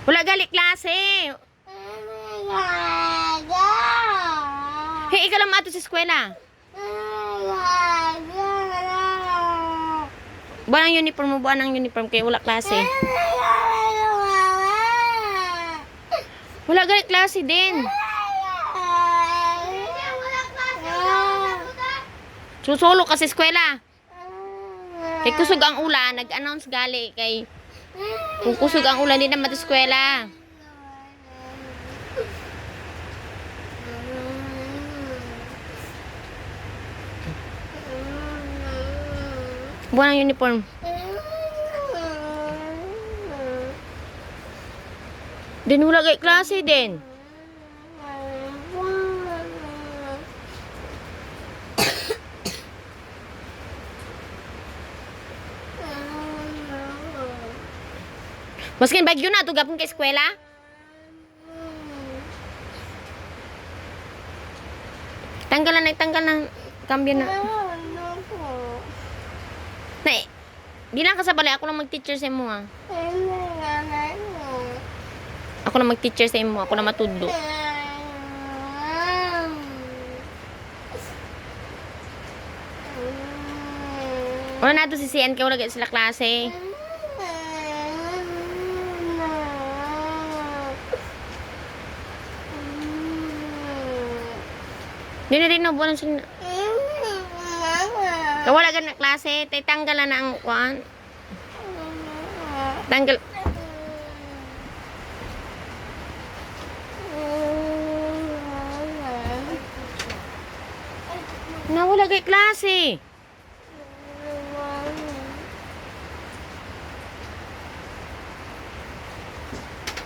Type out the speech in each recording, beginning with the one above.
Wala gali klase. Hey, ikaw lang mato sa eskwela. Buwan ang uniform mo, buwan ang uniform kaya wala klase. Wala gali klase din. Susolo ka sa eskwela. Kay kusog ang ulan, nag-announce gali kay kung kusog ang ulan, di na mati-eskwela. Buwan ang uniform. Din wala kay klase din. Maskin bagyo na to gapon kay eskwela. Tanggal ng kambyo na. Nay, di lang ka sa balay, ako lang mag-teacher sa imo ha. Ako lang mag-teacher sa imo, ako lang matudlo. Wala na to si CN kaya wala sila klase. Di na rin nabunan sila. Wala ka na klase, tanggal na ang kuan. Tanggal. Nawala kay klase.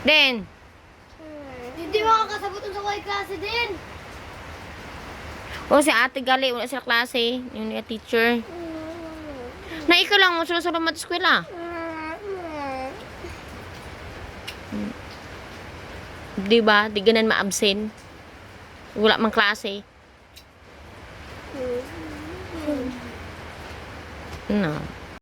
Den. Hindi makakasabot sa kay klase din. O si ate gali, wala sila klase. Yung teacher. Na ikaw lang mo sila mat eskwela. Di ba? Di ganan ma-absent. Wala mang klase. No.